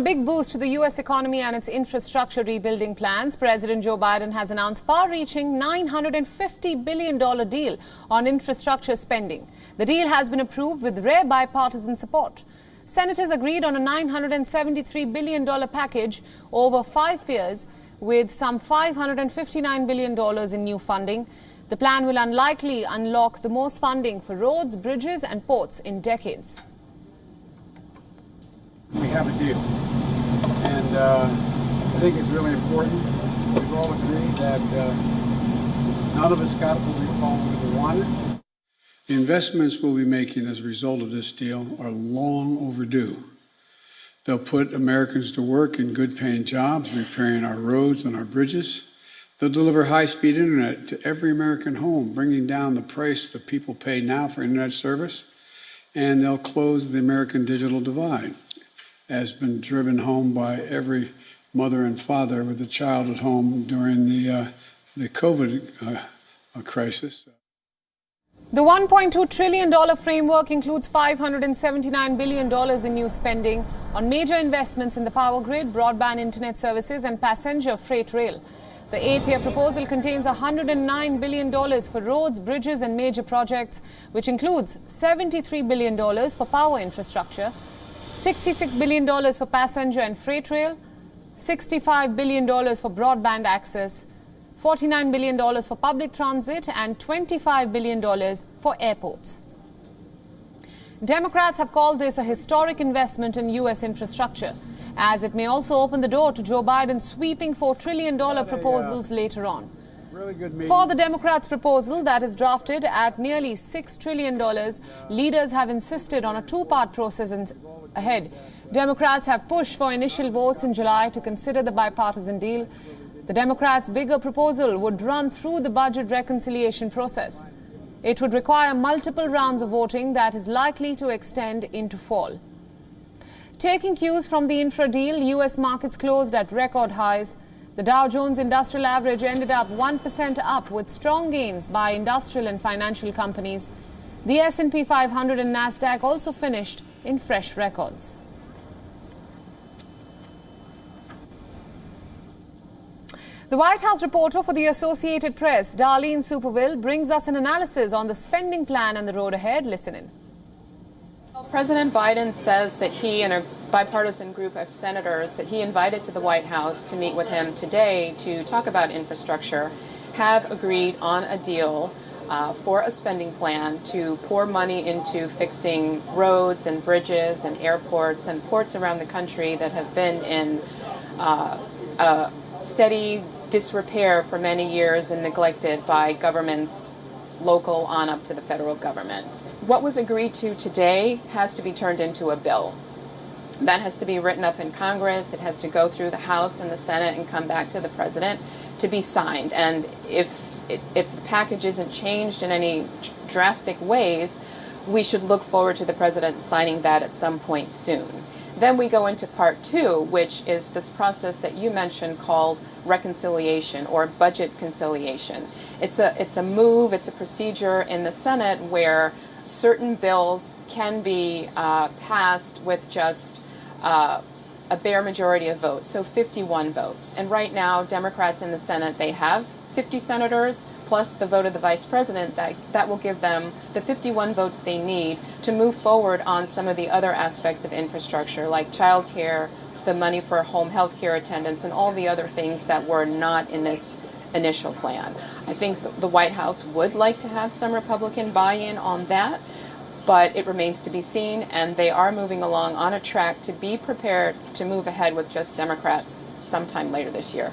big boost to the U.S. economy and its infrastructure rebuilding plans. President Joe Biden has announced far-reaching $950 billion deal on infrastructure spending. The deal has been approved with rare bipartisan support. Senators agreed on a $973 billion package over 5 years with some $559 billion in new funding. The plan will unlikely unlock the most funding for roads, bridges and ports in decades. We have a deal, and I think it's really important. We've all agreed that none of us got what we all wanted. The investments we'll be making as a result of this deal are long overdue. They'll put Americans to work in good-paying jobs, repairing our roads and our bridges. They'll deliver high-speed internet to every American home, bringing down the price that people pay now for internet service. And they'll close the American digital divide, has been driven home by every mother and father with a child at home during the COVID crisis. The $1.2 trillion framework includes $579 billion in new spending on major investments in the power grid, broadband internet services and passenger freight rail. The 8-year proposal contains $109 billion for roads, bridges and major projects, which includes $73 billion for power infrastructure, $66 billion for passenger and freight rail, $65 billion for broadband access, $49 billion for public transit and $25 billion for airports. Democrats have called this a historic investment in U.S. infrastructure, as it may also open the door to Joe Biden's sweeping $4 trillion proposals later on. For the Democrats' proposal that is drafted at nearly $6 trillion, leaders have insisted on a two-part process ahead. Democrats have pushed for initial votes in July to consider the bipartisan deal. The Democrats' bigger proposal would run through the budget reconciliation process. It would require multiple rounds of voting that is likely to extend into fall. Taking cues from the Infra deal, U.S. markets closed at record highs. The Dow Jones Industrial Average ended up 1% up with strong gains by industrial and financial companies. The S&P 500 and Nasdaq also finished in fresh records. The White House reporter for the Associated Press, Darlene Superville, brings us an analysis on the spending plan and the road ahead. Listen in. President Biden says that he and a bipartisan group of senators that he invited to the White House to meet with him today to talk about infrastructure have agreed on a deal for a spending plan to pour money into fixing roads and bridges and airports and ports around the country that have been in steady disrepair for many years and neglected by governments local on up to the federal government. What was agreed to today has to be turned into a bill. That has to be written up in Congress. It has to go through the House and the Senate and come back to the President to be signed. And if the package isn't changed in any drastic ways, we should look forward to the President signing that at some point soon. Then we go into part two, which is this process that you mentioned called reconciliation or budget conciliation. It's a move, it's a procedure in the Senate where certain bills can be passed with just a bare majority of votes, so 51 votes. And right now, Democrats in the Senate, they have 50 senators plus the vote of the vice president. That will give them the 51 votes they need to move forward on some of the other aspects of infrastructure, like child care, the money for home health care attendants, and all the other things that were not in this initial plan. I think the White House would like to have some Republican buy-in on that, but it remains to be seen, and they are moving along on a track to be prepared to move ahead with just Democrats sometime later this year.